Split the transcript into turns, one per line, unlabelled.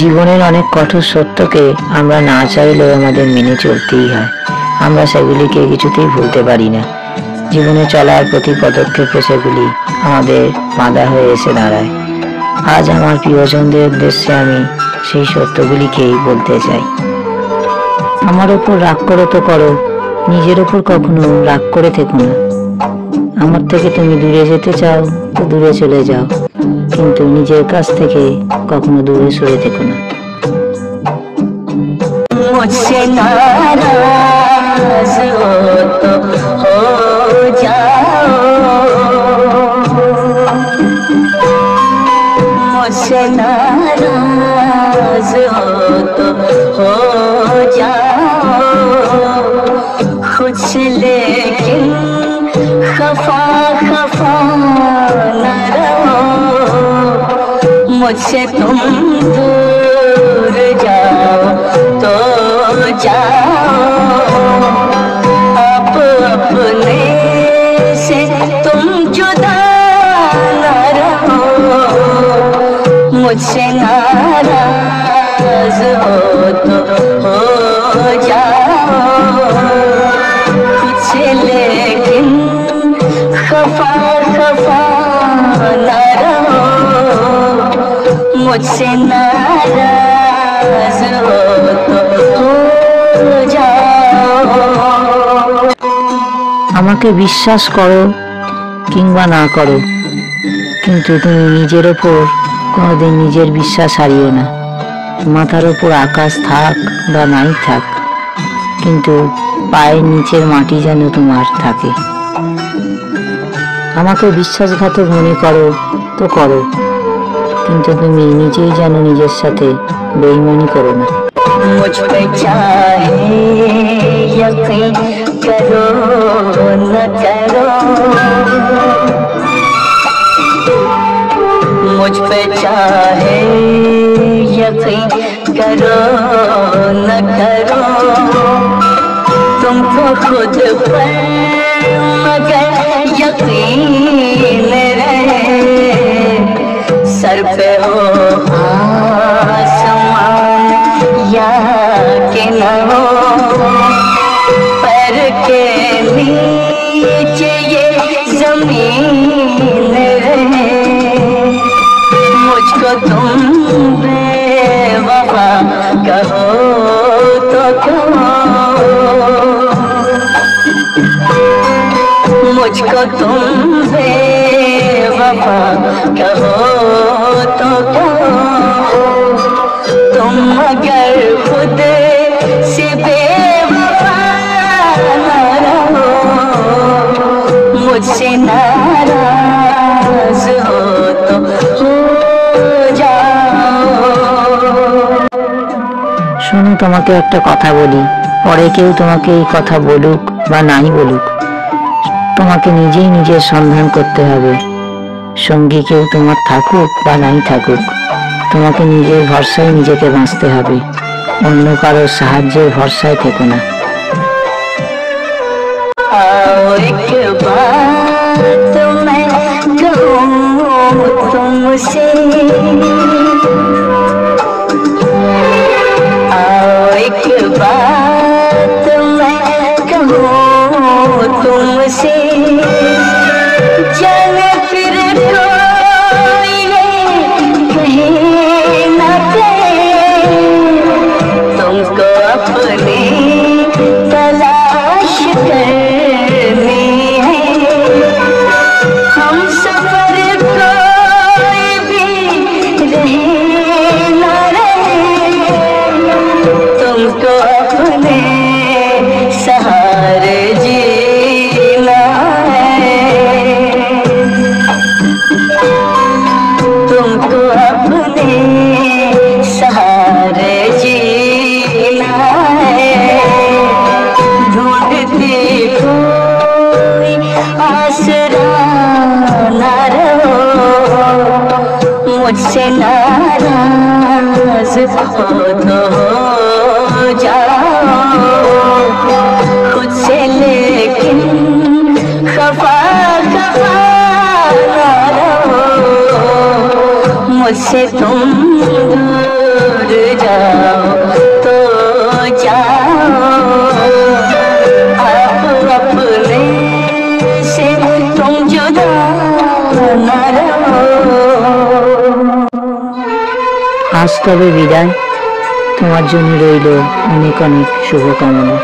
জীবনের অনেক কঠোর সত্যকে আমরা না চাইলেও আমাদের মেনে চলতেই হয়। আমরা সেগুলিকে কিছুতেই ভুলতে পারি না। জীবনে চলার প্রতি পদক্ষেপে সেগুলি আমাদের বাধা হয়ে এসে দাঁড়ায়। আজ আমার প্রিয়জনদের উদ্দেশ্যে আমি সেই সত্যগুলিকেই বলতে চাই। আমার ওপর রাগ করো তো করো, নিজের ওপর কখনো রাগ করে থেকো না। আমার থেকে তুমি দূরে যেতে চাও তো দূরে চলে যাও, কিন্তু নিজের কাছ থেকে কখনো দূরে সরে থেকো না।
मुझसे नाराज हो तो हो जाओ, मुझसे नाराज हो तो हो जाओ, खुद से लेकिन खफा खफा न रहो, मुझसे तुम दूर जाओ तो जाओ, अब अपने से तुम जुदा न रहो, मुझसे नाराज हो तो हो जाओ, खुद से लेकिन खफा खफा न रहो, मुझसे नाराज हो तो हो जाओ।
আমাকে বিশ্বাস করো কিংবা না করো, কিন্তু তুমি নিজের ওপর কোনোদিন নিজের বিশ্বাস হারিও না। মাথার ওপর আকাশ থাক বা নাই থাক, কিন্তু পায়ের নিচের মাটি যেন তোমার থাকে। আমাকে বিশ্বাসঘাতক মনে করো তো করো, কিন্তু তুমি নিজেই যেন নিজের সাথে বেইমানি করো না।
मुझ पे चाहे यकीन करो न करो, मुझ पे चाहे यकीन करो न करो, तुमको खुद पर मगर यकीन रहे, सर पे हो आसमान या कि न हो, पर के नीचे ये जमीन रहे, मुझको तुम बेवफा कहो तो कहो, मुझको तुम बेवफा कहो तो कहो, तुम अगर खुद से बेवफा न रहो, मुझसे नाराज हो तो हो जाओ।
শোনো, তোমাকে একটা কথা বলি, পরে কেউ তোমাকে এই কথা বলুক বা নাই বলুক, তোমাকে নিজেই নিজের সন্ধান করতে হবে। সঙ্গী কেউ তোমার থাকুক বা নাই থাকুক, তোমাকে নিজের ভরসায় নিজেকে বাঁচতে হবে। অন্য কারোর সাহায্যের ভরসায় থেকো না।
आओ एक बात मैं कहूँ तुमसे, आओ एक बात मैं कहूँ तुमसे, जाने फिर कोई ये कहे न कहे, तुमको अपनी तलाश करनी है, हम सफर कोई भी रहे न रहे, तुमको अपने सहारे जीना है, तुमको अपने सहारे जीना है, ढूंढती कोई आसरा न रहो, मुझसे नाराज हो तो हो जाओ, खुद से लेकिन खफा खफा न रहो, मुझसे तुम दूर जाओ तो जाओ, आप अपने से तुम जुदा न रहो।
আজ তবে বিদায়, তোমার জন্য রইল অনেক অনেক শুভকামনা।